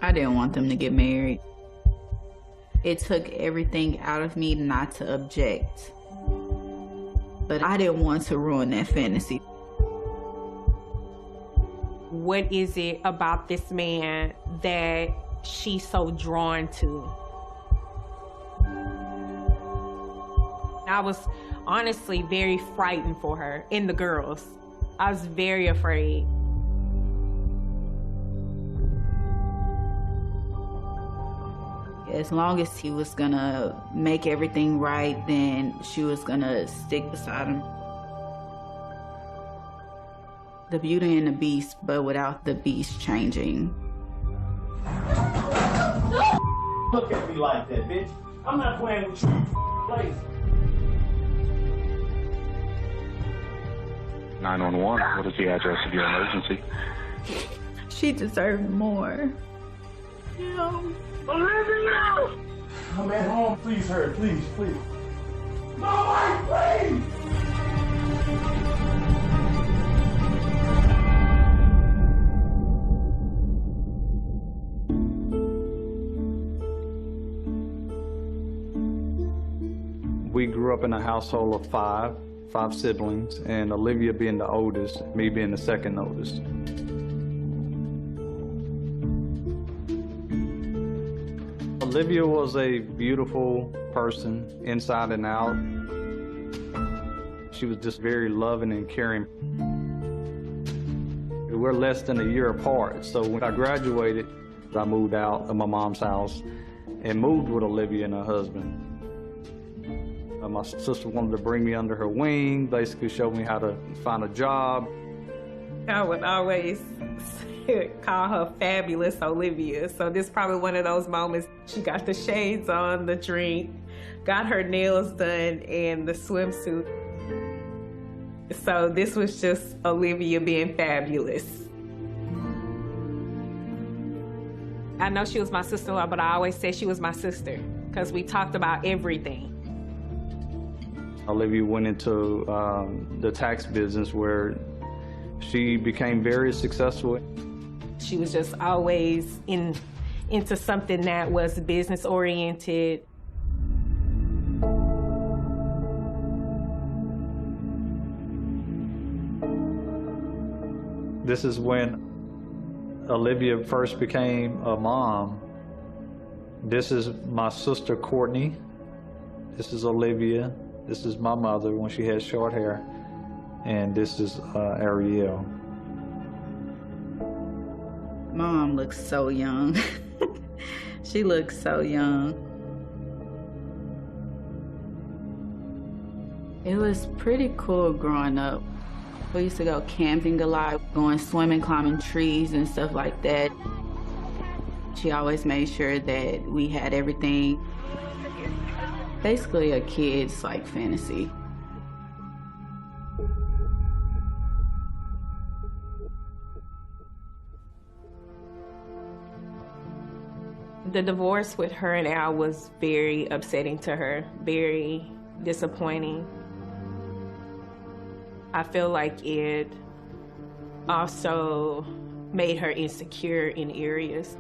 I didn't want them to get married. It took everything out of me not to object. But I didn't want to ruin that fantasy. What is it about this man that she's so drawn to? I was honestly very frightened for her and the girls. I was very afraid. As long as he was gonna make everything right, then she was gonna stick beside him. The Beauty and the Beast, but without the beast changing. Look at me like that, bitch. I'm not playing with you, please. 911, what is the address of your emergency? She deserved more. No. Olivia! I'm at home. Please, her. Please, please. My wife, please! We grew up in a household of five siblings, and Olivia being the oldest, me being the second oldest. Olivia was a beautiful person, inside and out. She was just very loving and caring. We're less than a year apart, so when I graduated, I moved out of my mom's house and moved with Olivia and her husband. My sister wanted to bring me under her wing, basically show me how to find a job. I would always call her Fabulous Olivia. So this is probably one of those moments. She got the shades on, the drink, got her nails done, and the swimsuit. So this was just Olivia being fabulous. I know she was my sister-in-law, but I always said she was my sister because we talked about everything. Olivia went into the tax business where she became very successful. She was just always into something that was business-oriented. This is when Olivia first became a mom. This is my sister, Courtney. This is Olivia. This is my mother when she had short hair. And this is Ariel. Mom looks so young. She looks so young. It was pretty cool growing up. We used to go camping a lot, going swimming, climbing trees and stuff like that. She always made sure that we had everything. Basically a kid's like fantasy. The divorce with her and Al was very upsetting to her, very disappointing. I feel like it also made her insecure in areas.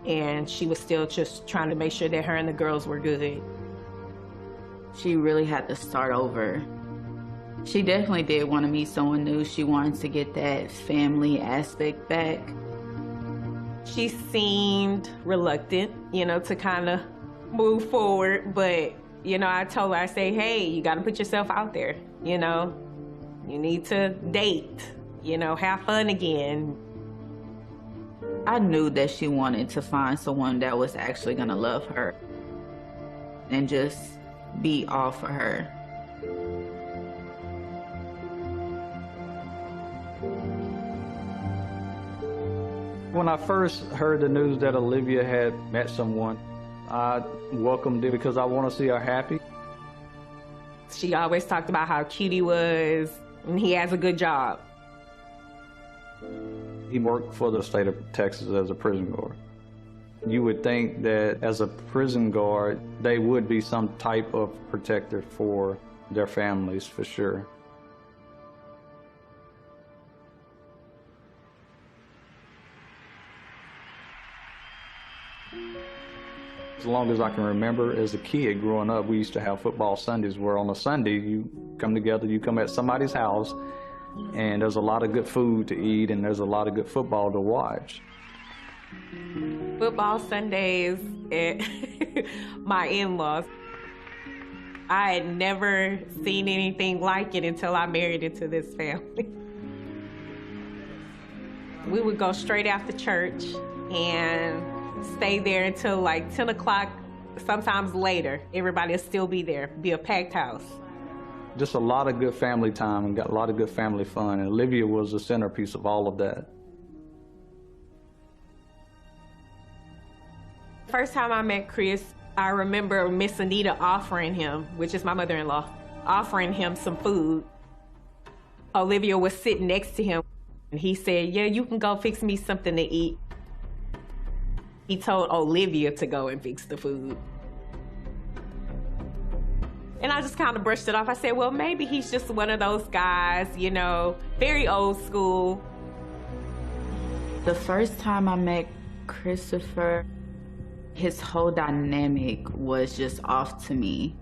And she was still just trying to make sure that her and the girls were good. She really had to start over. She definitely did want to meet someone new. She wanted to get that family aspect back. She seemed reluctant, to kind of move forward, but, I told her, I say, hey, you got to put yourself out there, you need to date, have fun again. I knew that she wanted to find someone that was actually gonna love her and just be all for her. When I first heard the news that Olivia had met someone, I welcomed it because I want to see her happy. She always talked about how cute he was, and he has a good job. He worked for the state of Texas as a prison guard. You would think that as a prison guard, they would be some type of protector for their families, for sure. As long as I can remember as a kid growing up, we used to have football Sundays where on a Sunday you come together, you come at somebody's house, and there's a lot of good food to eat and there's a lot of good football to watch. Football Sundays at my in-laws. I had never seen anything like it until I married into this family. We would go straight after church and stay there until like 10 o'clock, sometimes later. Everybody will still be there, be a packed house. Just a lot of good family time and got a lot of good family fun, and Olivia was the centerpiece of all of that. First time I met Chris, I remember Miss Anita offering him, which is my mother-in-law, offering him some food. Olivia was sitting next to him, and he said, "Yeah, you can go fix me something to eat." He told Olivia to go and fix the food. And I just kind of brushed it off. I said, well, maybe he's just one of those guys, you know, very old school. The first time I met Christopher, his whole dynamic was just off to me.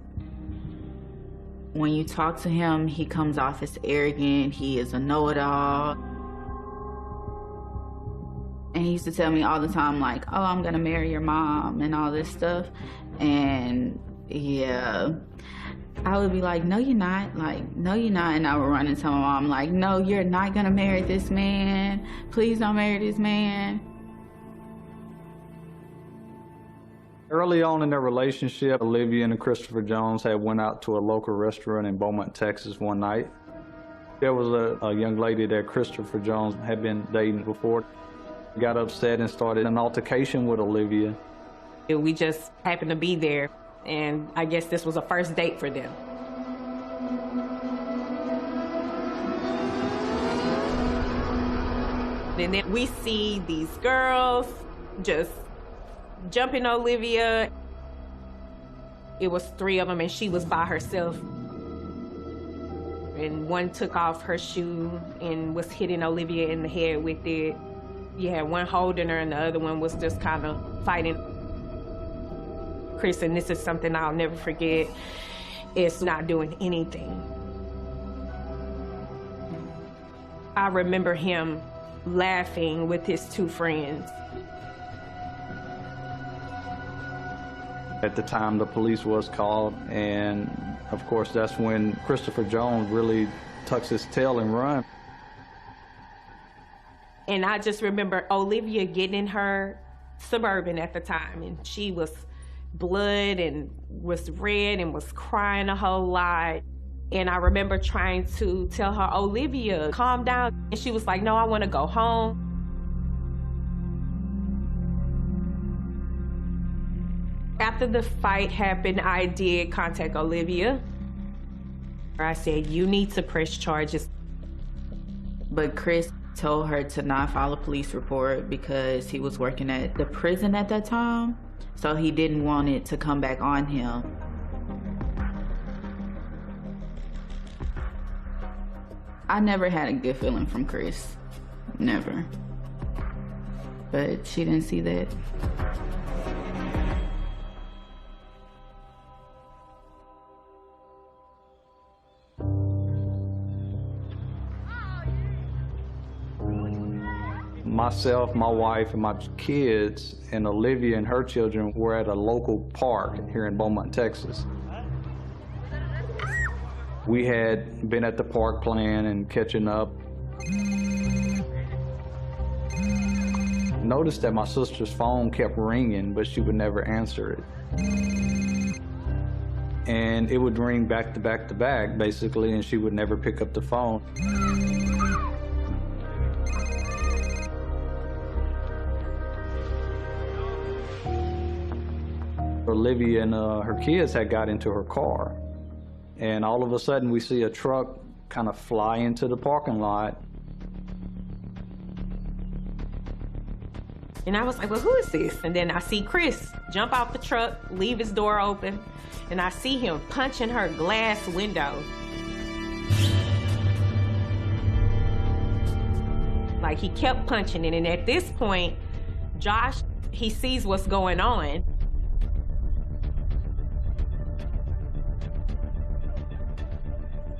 When you talk to him, he comes off as arrogant. He is a know-it-all. And he used to tell me all the time, like, oh, I'm gonna marry your mom and all this stuff. And yeah, I would be like, no, you're not. Like, no, you're not. And I would run and tell my mom, like, no, you're not gonna marry this man. Please don't marry this man. Early on in their relationship, Olivia and Christopher Jones had went out to a local restaurant in Beaumont, Texas one night. There was a young lady that Christopher Jones had been dating before. Got upset and started an altercation with Olivia. We just happened to be there, and I guess this was a first date for them. And then we see these girls just jumping Olivia. It was 3 of them, and she was by herself. And one took off her shoe and was hitting Olivia in the head with it. You had one holding her and the other one was just kind of fighting. Chris, and this is something I'll never forget, is not doing anything. I remember him laughing with his 2 friends. At the time, the police was called, and of course, that's when Christopher Jones really tucks his tail and runs. And I just remember Olivia getting in her Suburban at the time, and she was blood and was red and was crying a whole lot. And I remember trying to tell her, Olivia, calm down. And she was like, no, I want to go home. After the fight happened, I did contact Olivia. I said, you need to press charges. But Chris told her to not file a police report because he was working at the prison at that time, so he didn't want it to come back on him. I never had a good feeling from Chris, never. But she didn't see that. Myself, my wife, and my kids, and Olivia and her children were at a local park here in Beaumont, Texas. We had been at the park playing and catching up. Noticed that my sister's phone kept ringing, but she would never answer it. And it would ring back to back to back, basically, and she would never pick up the phone. Olivia and her kids had got into her car, and all of a sudden we see a truck kind of fly into the parking lot. And I was like, well, who is this? And then I see Chris jump out the truck, leave his door open, and I see him punching her glass window. Like, he kept punching it, and at this point, Josh, he sees what's going on.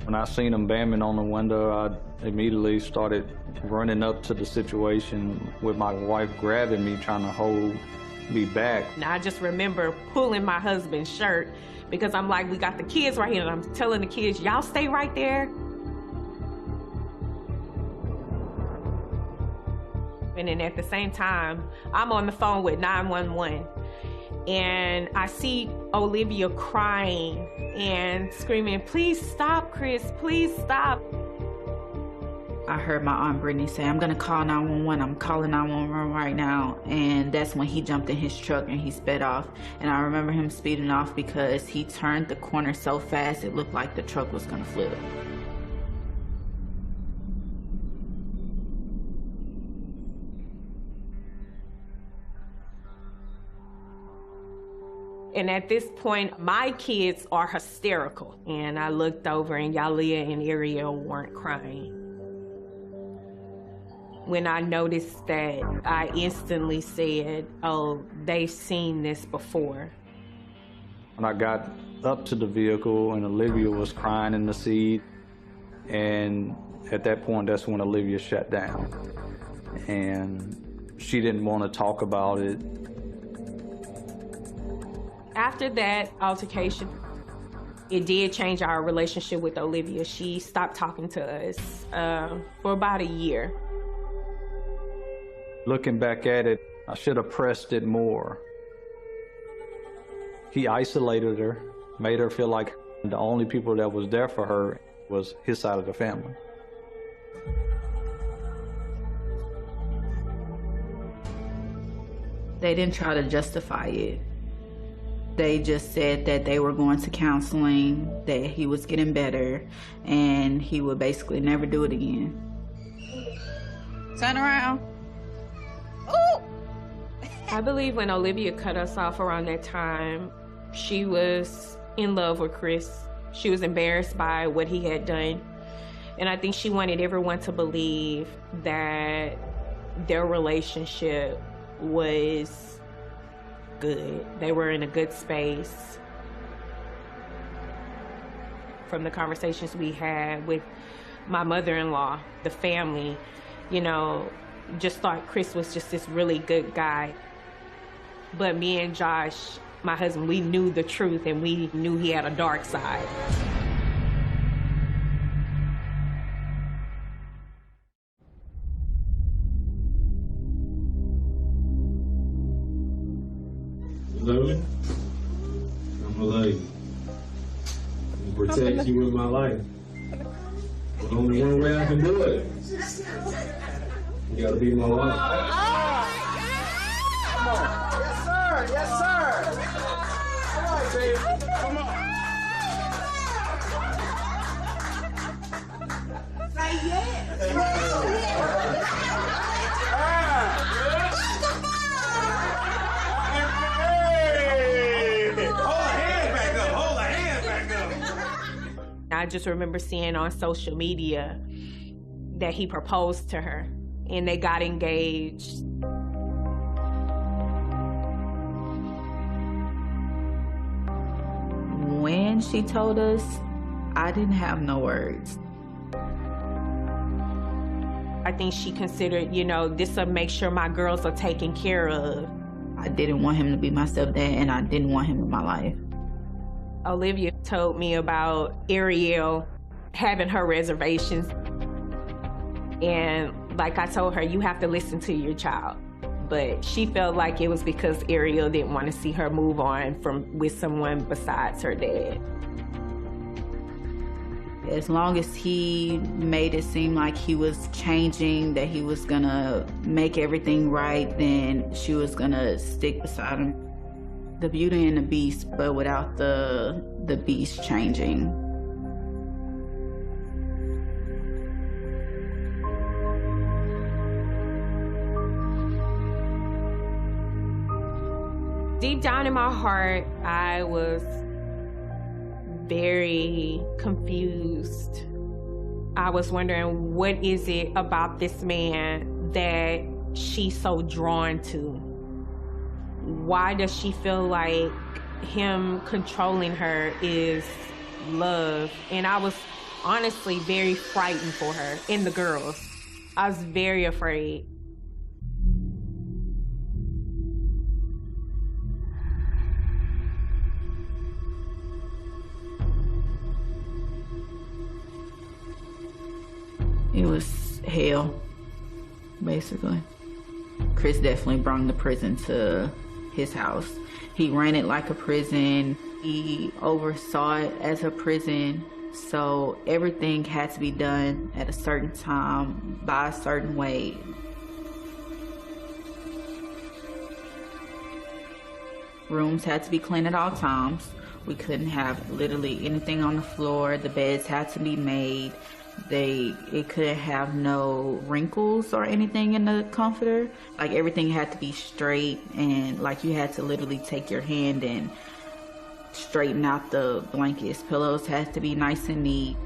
When I seen him banging on the window, I immediately started running up to the situation with my wife grabbing me, trying to hold me back. And I just remember pulling my husband's shirt because I'm like, we got the kids right here, and I'm telling the kids, y'all stay right there. And then at the same time, I'm on the phone with 911. And I see Olivia crying and screaming, please stop, Chris, please stop. I heard my Aunt Brittany say, I'm gonna call 911, I'm calling 911 right now. And that's when he jumped in his truck and he sped off. And I remember him speeding off because he turned the corner so fast it looked like the truck was gonna flip. And at this point, my kids are hysterical. And I looked over and Yalia and Ariel weren't crying. When I noticed that, I instantly said, oh, they've seen this before. When I got up to the vehicle and Olivia was crying in the seat, and at that point, that's when Olivia shut down. And she didn't want to talk about it. After that altercation, it did change our relationship with Olivia. She stopped talking to us for about a year. Looking back at it, I should have pressed it more. He isolated her, made her feel like the only people that was there for her was his side of the family. They didn't try to justify it. They just said that they were going to counseling, that he was getting better, and he would basically never do it again. Turn around. Ooh! I believe when Olivia cut us off around that time, she was in love with Chris. She was embarrassed by what he had done. And I think she wanted everyone to believe that their relationship was good. They were in a good space. From the conversations we had with my mother-in-law, the family, you know, just thought Chris was just this really good guy. But me and Josh, my husband, we knew the truth and we knew he had a dark side. Lily, I'm gonna love you. I'm gonna protect you with my life. But only one way I can do it. You gotta be my wife. Come on. Yes, sir. Yes, sir. All right, baby. Come on. Say yes. I just remember seeing on social media that he proposed to her and they got engaged. When she told us, I didn't have no words. I think she considered, you know, this will make sure my girls are taken care of. I didn't want him to be my stepdad, and I didn't want him in my life. Olivia told me about Ariel having her reservations. And like I told her, you have to listen to your child. But she felt like it was because Ariel didn't want to see her move on with someone besides her dad. As long as he made it seem like he was changing, that he was gonna make everything right, then she was gonna stick beside him. The Beauty and the Beast, but without the beast changing. Deep down in my heart, I was very confused. I was wondering, what is it about this man that she's so drawn to? why does she feel like him controlling her is love? And I was honestly very frightened for her and the girls. I was very afraid. It was hell, basically. Chris definitely brought the prison to his house. He ran it like a prison. He oversaw it as a prison. So everything had to be done at a certain time, by a certain way. Rooms had to be clean at all times. We couldn't have literally anything on the floor. The beds had to be made. It couldn't have no wrinkles or anything in the comforter. Like, everything had to be straight, and like you had to literally take your hand and straighten out the blankets. Pillows had to be nice and neat.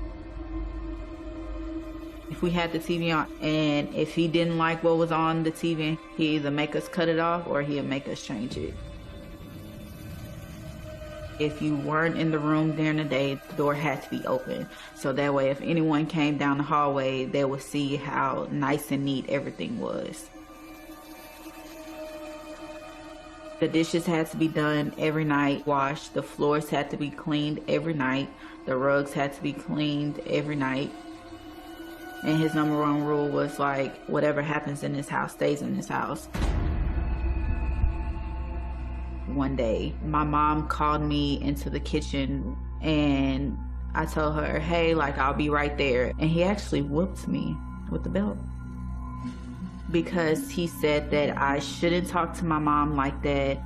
If we had the TV on, and if he didn't like what was on the TV, he'd either make us cut it off or he'd make us change it. If you weren't in the room during the day, the door had to be open. So that way, if anyone came down the hallway, they would see how nice and neat everything was. The dishes had to be done every night, washed. The floors had to be cleaned every night. The rugs had to be cleaned every night. And his number one rule was like, whatever happens in this house stays in this house. One day, my mom called me into the kitchen and I told her, hey, like, I'll be right there. And he actually whooped me with the belt because he said that I shouldn't talk to my mom like that.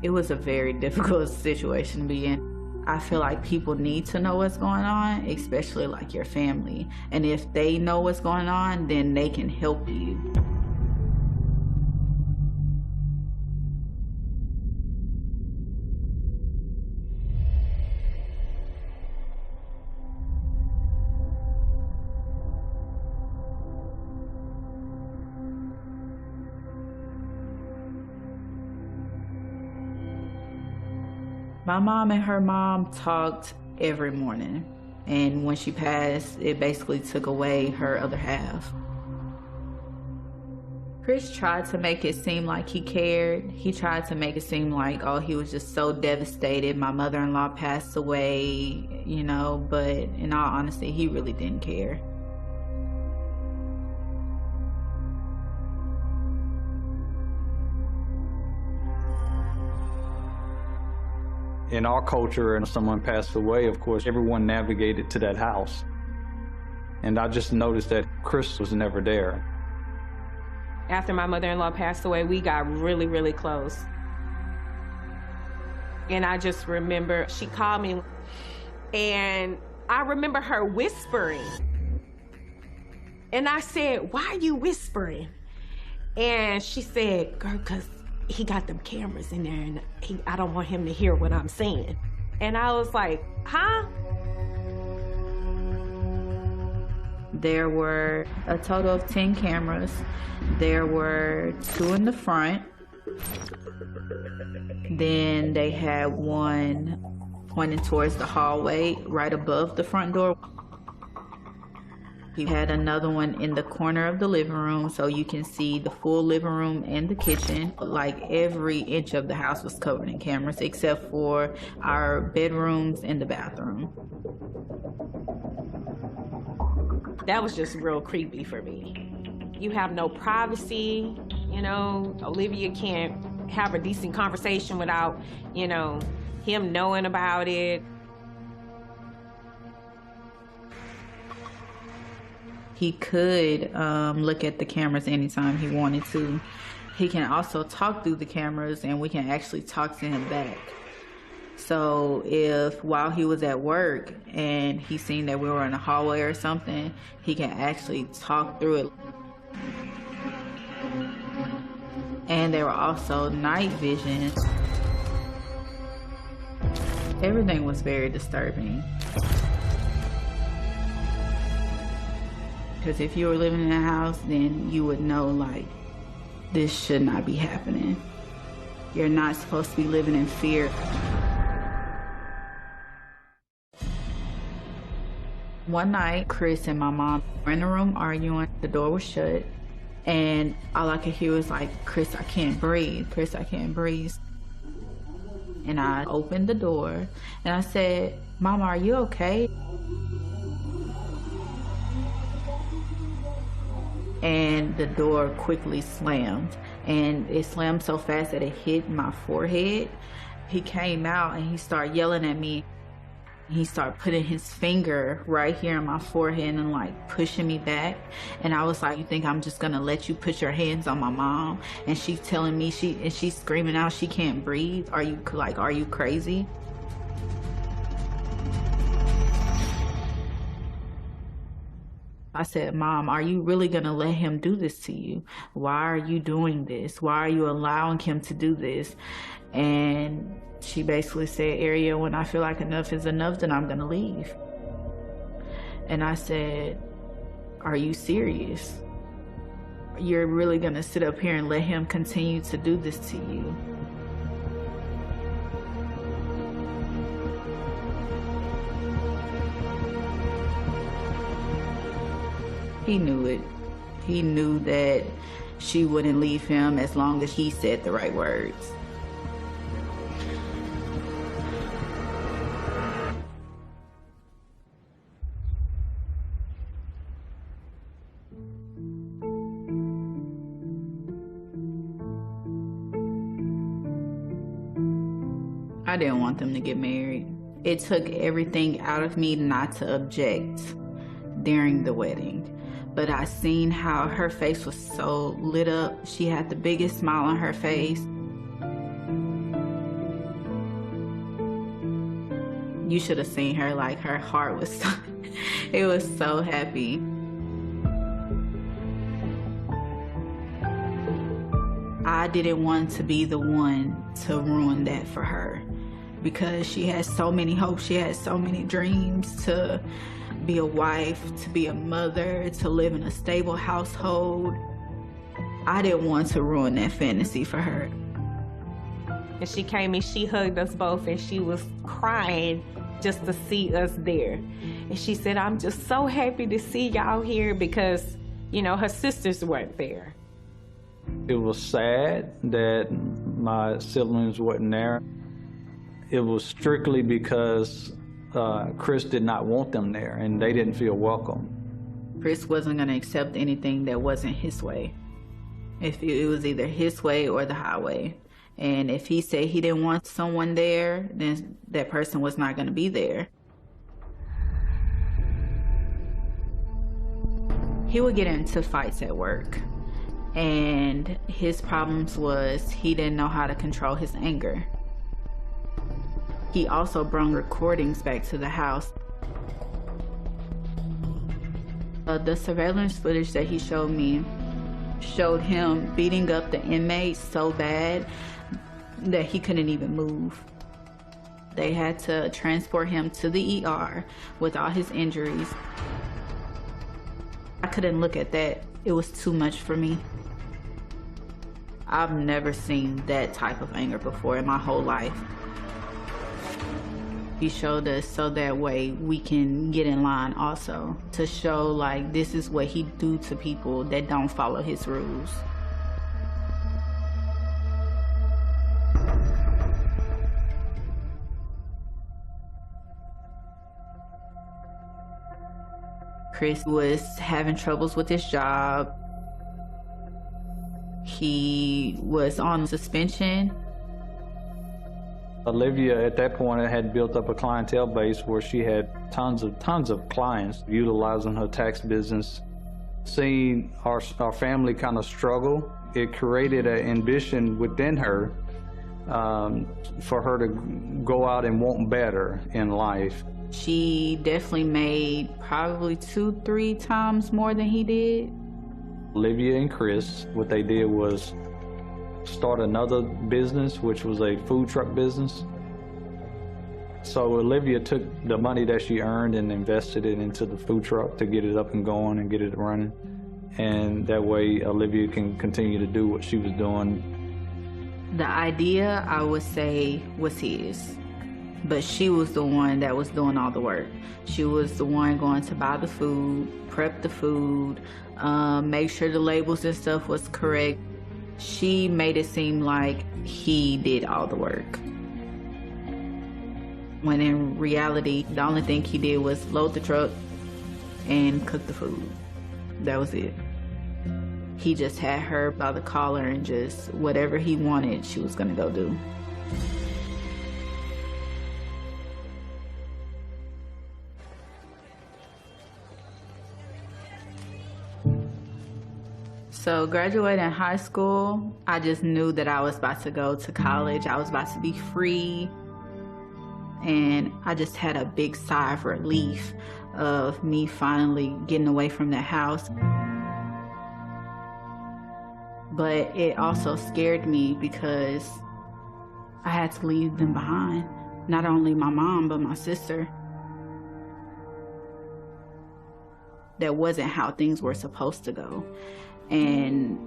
It was a very difficult situation to be in. I feel like people need to know what's going on, especially like your family. And if they know what's going on, then they can help you. My mom and her mom talked every morning, and when she passed, it basically took away her other half. Chris tried to make it seem like he cared. He tried to make it seem like, oh, he was just so devastated. My mother-in-law passed away, you know, but in all honesty, he really didn't care. In our culture, and someone passed away, of course, everyone navigated to that house. And I just noticed that Chris was never there. After my mother-in-law passed away, we got really, really close. And I just remember she called me, and I remember her whispering. And I said, why are you whispering? And she said, girl, because he got them cameras in there, and I don't want him to hear what I'm saying. And I was like, huh? There were a total of 10 cameras. There were 2 in the front. Then they had one pointing towards the hallway right above the front door. He had another one in the corner of the living room, so you can see the full living room and the kitchen. Like, every inch of the house was covered in cameras except for our bedrooms and the bathroom. That was just real creepy for me. You have no privacy, you know. Olivia can't have a decent conversation without, you know, him knowing about it. He could look at the cameras anytime he wanted to. He can also talk through the cameras, and we can actually talk to him back. So if while he was at work and he seen that we were in a hallway or something, he can actually talk through it. And there were also night visions. Everything was very disturbing. Because if you were living in a house, then you would know, like, this should not be happening. You're not supposed to be living in fear. One night, Chris and my mom were in the room arguing. The door was shut, and all I could hear was like, "Chris, I can't breathe. Chris, I can't breathe." And I opened the door, and I said, "Mama, are you okay?" And the door quickly slammed, and it slammed so fast that it hit my forehead. He came out and he started yelling at me. He started putting his finger right here on my forehead and like pushing me back. And I was like, "You think I'm just gonna let you put your hands on my mom?" And she's telling me, she's screaming out she can't breathe. Are you crazy? I said, "Mom, are you really gonna let him do this to you? Why are you doing this? Why are you allowing him to do this?" And she basically said, "Ariel, when I feel like enough is enough, then I'm gonna leave." And I said, "Are you serious? You're really gonna sit up here and let him continue to do this to you?" He knew it. He knew that she wouldn't leave him as long as he said the right words. I didn't want them to get married. It took everything out of me not to object during the wedding. But I seen how her face was so lit up. She had the biggest smile on her face. You should have seen her, like her heart was so, it was so happy. I didn't want to be the one to ruin that for her, because she had so many hopes, she had so many dreams to be a wife, to be a mother, to live in a stable household. I didn't want to ruin that fantasy for her. And she came and she hugged us both, and she was crying just to see us there. And she said, "I'm just so happy to see y'all here," because, you know, her sisters weren't there. It was sad that my siblings weren't there. It was strictly because Chris did not want them there, and they didn't feel welcome. Chris wasn't going to accept anything that wasn't his way. If it was either his way or the highway. And if he said he didn't want someone there, then that person was not going to be there. He would get into fights at work. And his problems was he didn't know how to control his anger. He also brought recordings back to the house. The surveillance footage that he showed me showed him beating up the inmates so bad that he couldn't even move. They had to transport him to the ER with all his injuries. I couldn't look at that. It was too much for me. I've never seen that type of anger before in my whole life. He showed us so that way we can get in line also, to show like this is what he do to people that don't follow his rules. Chris was having troubles with his job. He was on suspension. Olivia at that point had built up a clientele base where she had tons of clients utilizing her tax business. Seeing our family kind of struggle, it created an ambition within her for her to go out and want better in life. She definitely made probably 2-3 times more than he did. Olivia and Chris, what they did was start another business, which was a food truck business. So Olivia took the money that she earned and invested it into the food truck to get it up and going and get it running. And that way Olivia can continue to do what she was doing. The idea, I would say, was his. But she was the one that was doing all the work. She was the one going to buy the food, prep the food, make sure the labels and stuff was correct. She made it seem like he did all the work. When in reality, the only thing he did was load the truck and cook the food. That was it. He just had her by the collar and just whatever he wanted, she was gonna go do. So graduating high school, I just knew that I was about to go to college. I was about to be free. And I just had a big sigh of relief of me finally getting away from the house. But it also scared me because I had to leave them behind. Not only my mom, but my sister. That wasn't how things were supposed to go. And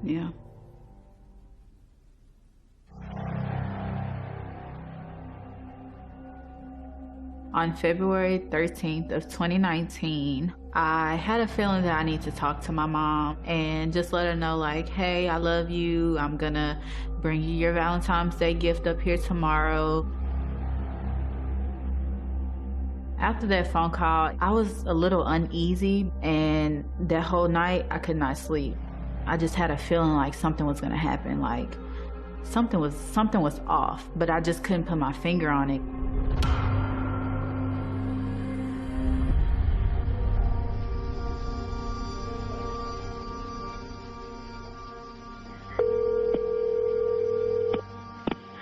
yeah. On February 13th of 2019, I had a feeling that I need to talk to my mom and just let her know, like, hey, I love you. I'm gonna bring you your Valentine's Day gift up here tomorrow. After that phone call, I was a little uneasy, and that whole night I could not sleep. I just had a feeling like something was gonna happen, like something was off, but I just couldn't put my finger on it.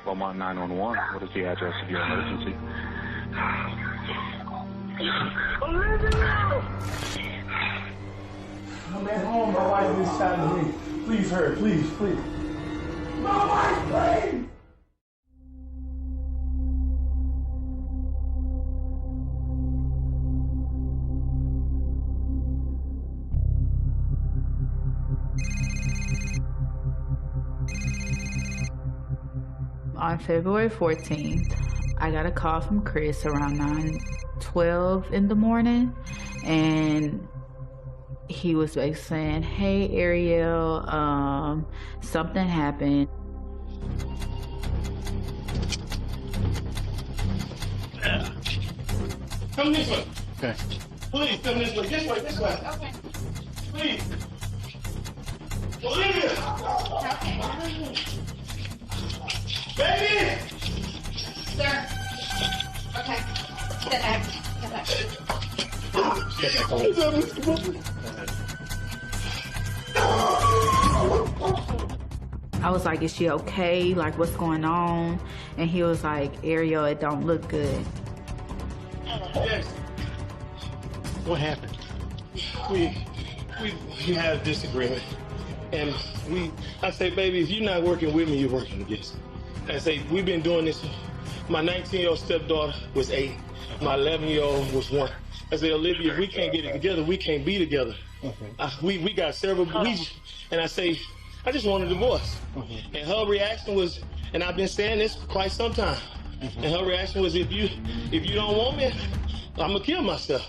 Beaumont 911, what is the address of your emergency? Olivia! I'm at home. My wife is shot at me. Please, hurry. Please, please. My wife, please! On February 14th, I got a call from Chris around 9:12 in the morning, and he was basically saying, hey Ariel, something happened. Come this way. Okay. Please, come this way. This way. Okay. Please. Olivia! Baby! Sir. Okay. Step back. Step back. I was like, is she okay? Like, what's going on? And he was like, Ariel, it don't look good. Yes. What happened? We had a disagreement. And I say, baby, if you're not working with me, you're working against me. I say, we've been doing this. My 19-year-old stepdaughter was 8. My 11-year-old was 1. I say, Olivia, if we can't get it together, we can't be together. Okay. We got several bleach. And I say, I just want a divorce. Mm-hmm. And her reaction was, and I've been saying this for quite some time. Mm-hmm. And her reaction was, if you don't want me, I'm gonna kill myself.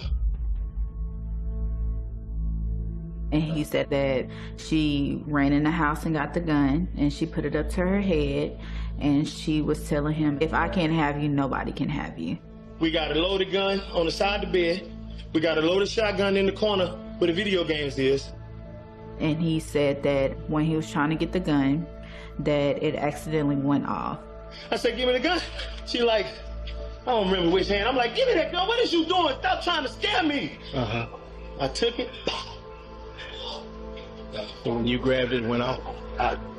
And he said that she ran in the house and got the gun, and she put it up to her head, and she was telling him, if I can't have you, nobody can have you. We got a loaded gun on the side of the bed. We got a loaded shotgun in the corner where the video games is. And he said that when he was trying to get the gun, that it accidentally went off. I said, give me the gun. She like, I don't remember which hand. I'm like, give me that gun. What is you doing? Stop trying to scare me. Uh-huh. I took it. So when you grabbed it, it went off?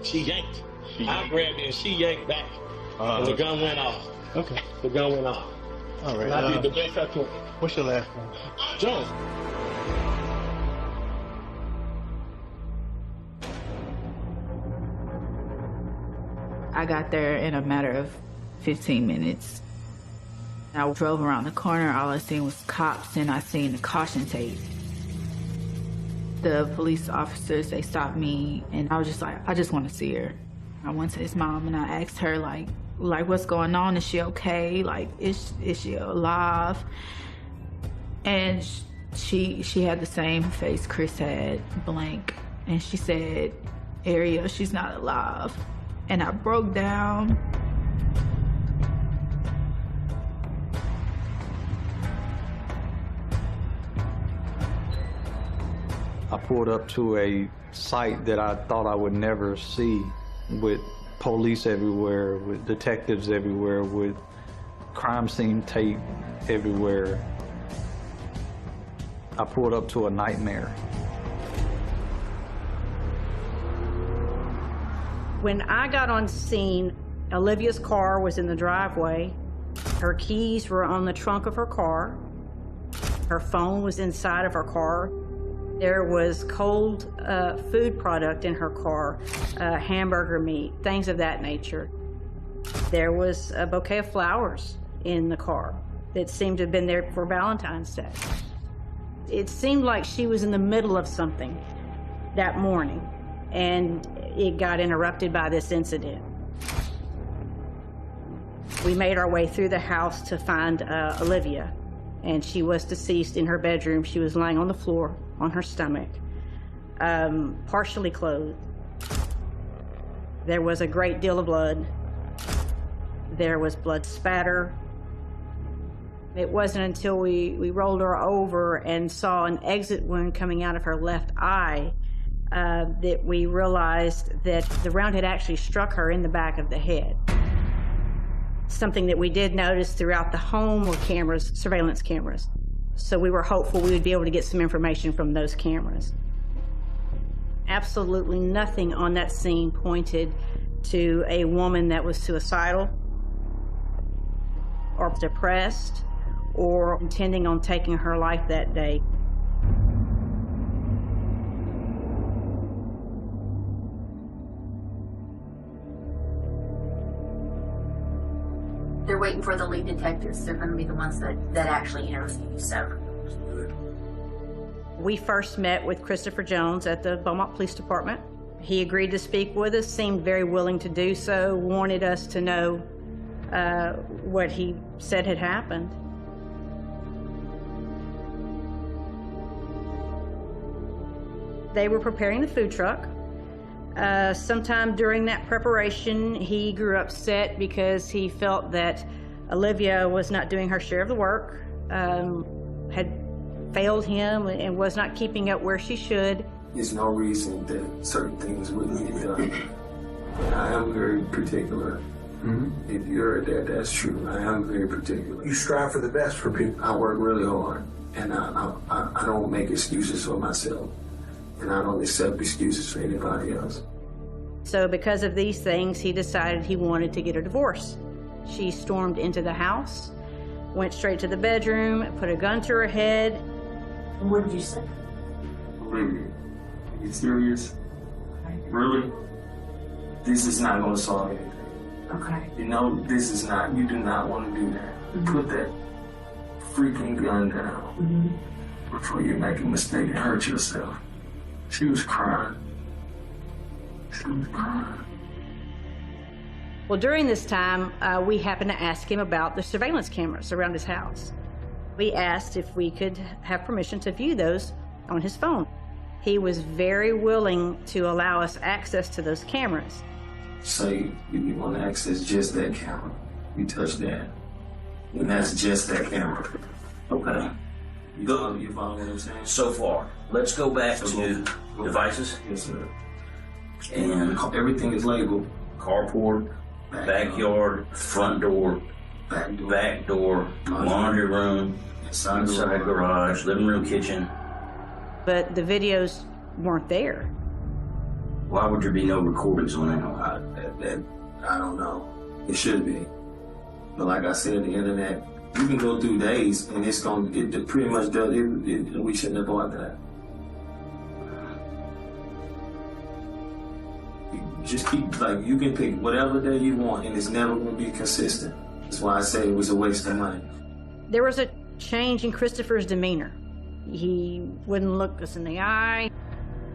She yanked. I grabbed it and she yanked back. And the gun went off. Okay. The gun went off. All right. And I did the best I could. What's your last name? Jones. I got there in a matter of 15 minutes. I drove around the corner, all I seen was cops, and I seen the caution tape. The police officers, they stopped me, and I was just like, I just want to see her. I went to his mom and I asked her, like what's going on? Is she okay? Like, is she alive? And she had the same face Chris had, blank. And she said, Ariel, she's not alive. And I broke down. I pulled up to a site that I thought I would never see, with police everywhere, with detectives everywhere, with crime scene tape everywhere. I pulled up to a nightmare. When I got on scene, Olivia's car was in the driveway. Her keys were on the trunk of her car. Her phone was inside of her car. There was cold food product in her car, hamburger meat, things of that nature. There was a bouquet of flowers in the car that seemed to have been there for Valentine's Day. It seemed like she was in the middle of something that morning, and it got interrupted by this incident. We made our way through the house to find Olivia, and she was deceased in her bedroom. She was lying on the floor on her stomach, partially clothed. There was a great deal of blood. There was blood spatter. It wasn't until we rolled her over and saw an exit wound coming out of her left eye that we realized that the round had actually struck her in the back of the head. Something that we did notice throughout the home were cameras, surveillance cameras. So we were hopeful we would be able to get some information from those cameras. Absolutely nothing on that scene pointed to a woman that was suicidal or depressed or intending on taking her life that day. They're waiting for the lead detectives. They're going to be the ones that actually interview you, so. We first met with Christopher Jones at the Beaumont Police Department. He agreed to speak with us, seemed very willing to do so, wanted us to know what he said had happened. They were preparing the food truck. Sometime during that preparation, he grew upset because he felt that Olivia was not doing her share of the work, had failed him and was not keeping up where she should. There's no reason that certain things wouldn't get done. I am very particular. If you heard that, that's true. I am very particular. You strive for the best for people. I work really hard, and I don't make excuses for myself, and I don't accept excuses for anybody else. So because of these things, he decided he wanted to get a divorce. She stormed into the house, went straight to the bedroom, put a gun to her head. What did you say? Olivia, are you serious? Really? This is not going to solve anything. Okay. You know, this is not, you do not want to do that. Put that freaking gun down before you make a mistake and hurt yourself. She was crying. She was crying. Well, during this time, we happened to ask him about the surveillance cameras around his house. We asked if we could have permission to view those on his phone. He was very willing to allow us access to those cameras. Say you want to access just that camera. You touch that, and that's just that camera. Okay. You follow what I'm saying? So far, let's go back to devices. Yes, sir. And everything is labeled. Carport, backyard, front door, back door, laundry room, inside garage, living room, kitchen. But the videos weren't there. Why would there be no recordings on that? I don't know. It should be. But like I said, the internet, you can go through days and it pretty much does it. We shouldn't have bought that. Just keep, like, you can pick whatever day you want and it's never going to be consistent. That's why I say it was a waste of money. There was a change in Christopher's demeanor. He wouldn't look us in the eye.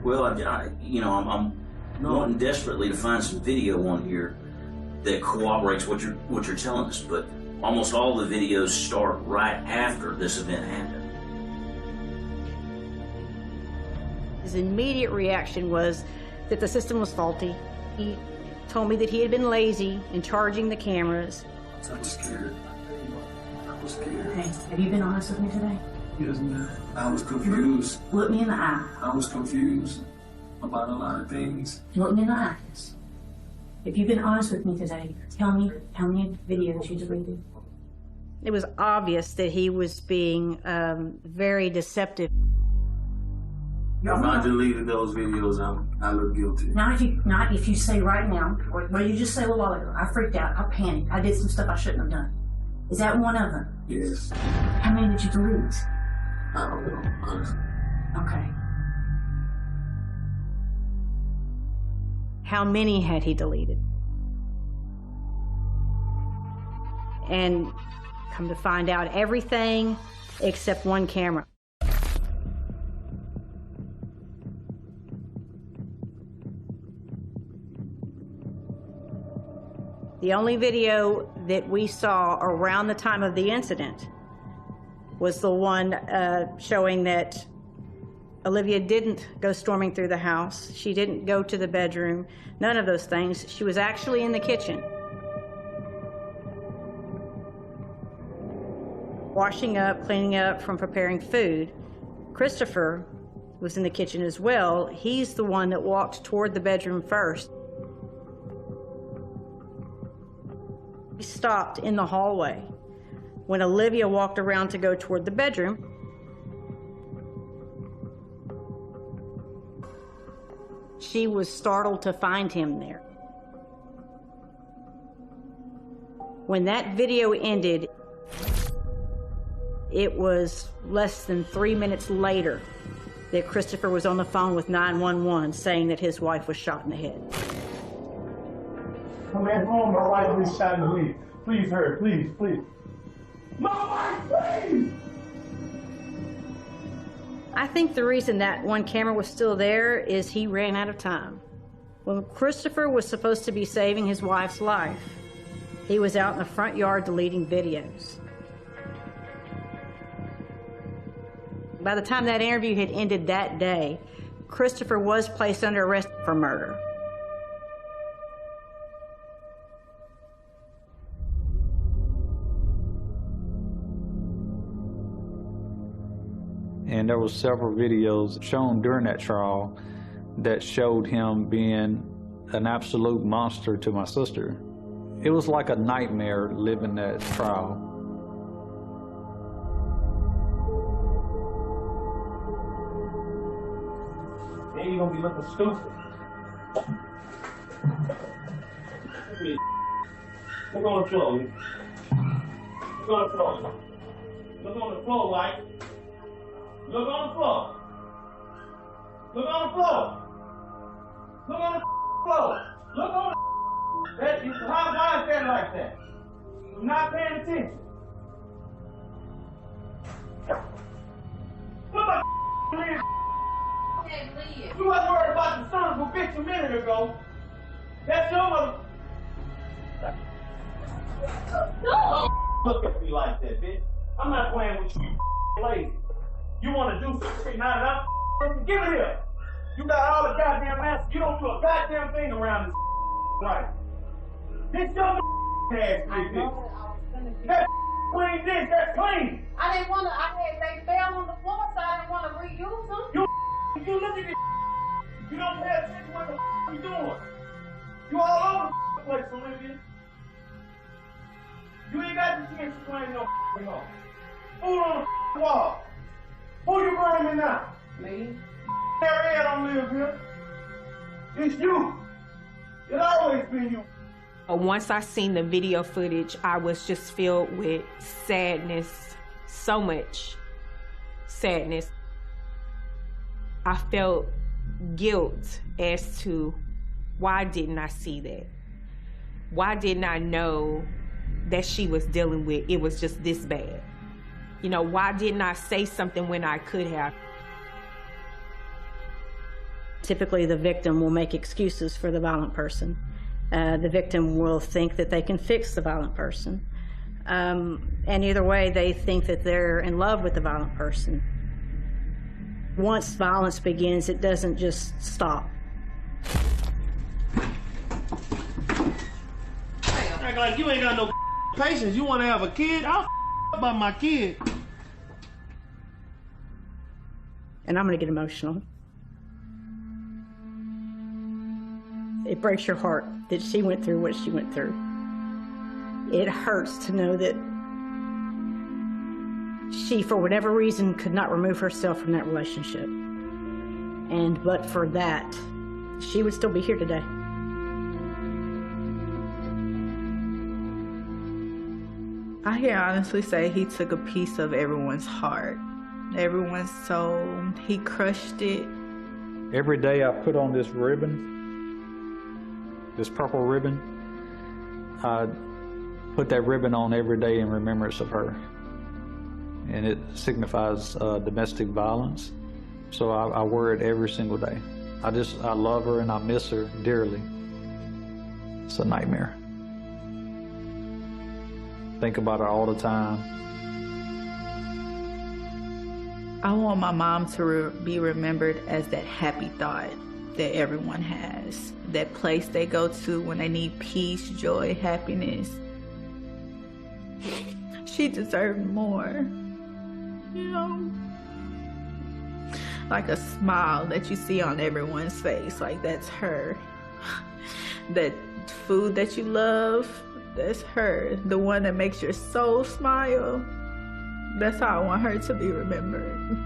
Well, I'm wanting desperately to find some video on here that corroborates what you're telling us, but almost all the videos start right after this event happened. His immediate reaction was that the system was faulty. He told me that he had been lazy in charging the cameras. I'm scared. I was scared. Hey, have you been honest with me today? Yes, ma'am. I was confused. Look me in the eye. I was confused about a lot of things. Look me in the eyes. If you've been honest with me today, tell me how many videos you deleted. It was obvious that he was being very deceptive. If I deleted those videos, I look guilty. Not if you say right now, or what you just said a while ago, I freaked out, I panicked, I did some stuff I shouldn't have done. Is that one of them? Yes. How many did you delete? I don't know, honestly. Okay. How many had he deleted? And come to find out, everything except one camera. The only video that we saw around the time of the incident was the one showing that Olivia didn't go storming through the house. She didn't go to the bedroom, none of those things. She was actually in the kitchen, washing up, cleaning up from preparing food. Christopher was in the kitchen as well. He's the one that walked toward the bedroom first. He stopped in the hallway when Olivia walked around to go toward the bedroom. She was startled to find him there. When that video ended, it was less than 3 minutes later that Christopher was on the phone with 911 saying that his wife was shot in the head. Come back home, my wife was shot in the leg. Please, hurry, please, please. My wife, please! I think the reason that one camera was still there is he ran out of time. When Christopher was supposed to be saving his wife's life, he was out in the front yard deleting videos. By the time that interview had ended that day, Christopher was placed under arrest for murder. And there were several videos shown during that trial that showed him being an absolute monster to my sister. It was like a nightmare living that trial. Then you're gonna be looking stupid. Look on the floor. Look on the floor. Look on the floor, White. Look on the floor. Look on the floor. Look on the floor. Look on the that is why is that like that? You're not paying attention. Look at Liz. You wasn't worried about the son of a bitch a minute ago. That's your mother. No. Look at me like that, bitch. I'm not playing with you, lazy. You want to do some shit now that I'm give it here. You got all the goddamn answers. You don't do a goddamn thing around this right. This young ass bitch. That clean this, that's clean. I didn't want to, they fell on the floor, so I didn't want to reuse them. You look at this. You don't pay attention to what the you doing. You all over the place, Olivia. You ain't got the chance to claim no home. Food on the wall. Who you bringing now? Me. Harry don't live here. It's you. It always been you. Once I seen the video footage, I was just filled with sadness, so much sadness. I felt guilt as to why didn't I see that? Why didn't I know that she was dealing with it was just this bad? You know, why didn't I say something when I could have? Typically, the victim will make excuses for the violent person. The victim will think that they can fix the violent person. And either way, they think that they're in love with the violent person. Once violence begins, it doesn't just stop. Act like you ain't got no patience. You want to have a kid? I'll about my kid. And I'm going to get emotional. It breaks your heart that she went through what she went through. It hurts to know that she, for whatever reason, could not remove herself from that relationship. And but for that, she would still be here today. I can honestly say he took a piece of everyone's heart, everyone's soul. He crushed it. Every day I put on this ribbon, this purple ribbon, I put that ribbon on every day in remembrance of her. And it signifies domestic violence. So I wear it every single day. I love her and I miss her dearly. It's a nightmare. Think about her all the time. I want my mom to be remembered as that happy thought that everyone has. That place they go to when they need peace, joy, happiness. She deserved more. You know? Like a smile that you see on everyone's face. Like that's her. That food that you love, that's her. The one that makes your soul smile. That's how I want her to be remembered.